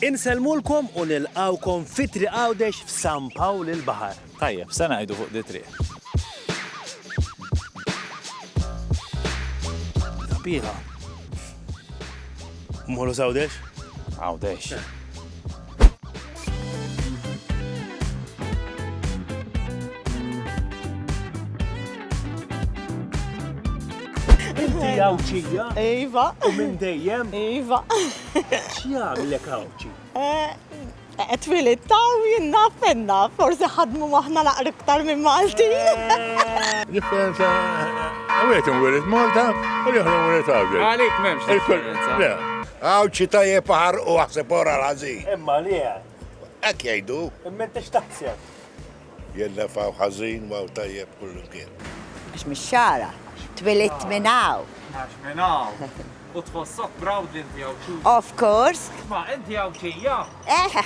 Inselmulkom u nilqawkom fi Triq Għawdex f'San Pawl il-Baħar. Tajjeb, se ngħidu fuq di triq. Tabiħa. Mmorru Għawdex? Għawdex. Inti għawċija? Iva. U minn dejjem? Iva. X'jagħmilek għawċi? Twilitta u jinnafenna, forse ħadmu maħna naqra iktar minn Malti. Differenza, għawiet n-wirit Malta, u liħru n-wirit Għawdex. Għalik memx differenza. Għawċi tajjeb ħar u għaseb ora l-ħazin. Imma li Ek jajdu, imma inti x'taħseb? jella faw ħazin u tajjeb kullu kien. Għax mix-xara, twilit minnaw. Għax minnaw. U tfossok brawd li inti għawċija. Of course. Ma inti għawċija.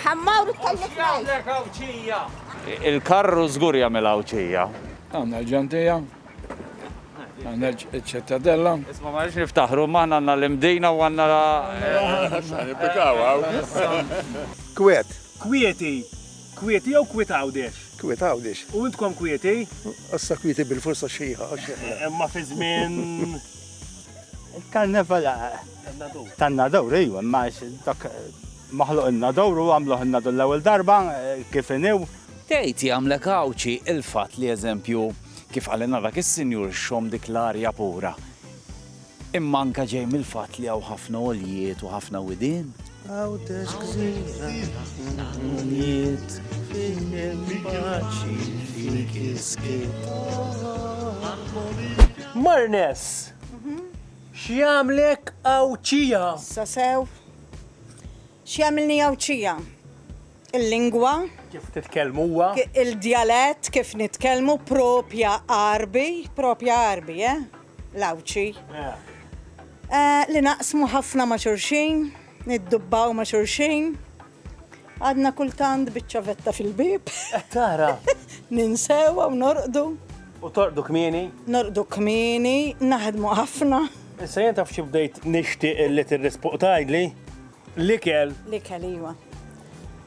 Ħammawru tal-lifnaj. X'jagħmlek għawċija? Il-karru żgur jagħmel għawċija. Għanna l-ġantija, għanna l-ċettadella. Isma' ma rridx niftaħru, maħna għandna l-imdina u għandna Kwiet, Kwieti. Kwieti jew Kwiet Għawdex? kwiet Għawdex. U intkom kwieti? Assa kwieti bil-forsa xieħa. Imma fi żmien Il-karneval tanna dawr, ejwa, ma dak maħluq inna dawr u għamluħ inna l-ewwel darba kif inew. Tgħid jagħmlek għawċi il-fatt li eżempju kif għalina dak is-sinjur xhom dik l-arja pura. Imma anke ġej mill-fatt li hawn ħafna oljiet u ħafna widien. Għawdex gżira, oljiet fil-paċi fik iskiet. Marnes! X'jagħmlek għawċija? Sasew. X'jagħmilni għawċija? Il-lingwa, Kif titkellmu huwa? il-dialett, kif nitkellmu propja qarbi, l-għawċi. Li naqsmu ħafna ma' xurxin, niddubbaw ma' xurxin. Għadna kultant biċċavetta fil-bib. Tara. Ninsewa u norqdu. U torqdu kmieni? Norqdu kmini, naħdmu ħafna. Issa jien taf xi bdejt nixtieq li tirrisputtajli. L-ikel. L-ikel iwa.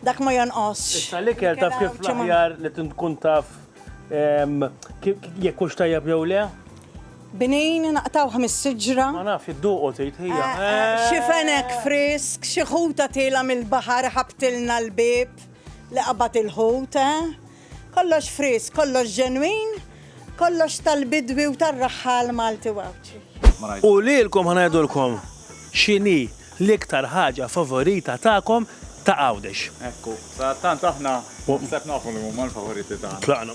Dak ma jonqos. Issa l-ikel taf kif l-aħjar li tkun taf jekk hux tajjeb jew le? Binin naqtawha mis-siġra. Ma naf id-duqu tgħid hija. Xifenek frisk, xi ħuta tila mill-baħar ħabtilna l-bib li qabad il-ħut, kollox frisk, kollox ġenwin, kollox tal-bidwi u tar-raħħal Malti Għawdex. U lilkom ħanajdulkom x'inhi l-iktar ħaġa favorita tagħkom ta' Għawdex. Ekku, sa tant aħna sepp nafu li huma l-favoriti tagħna. Tlaqna.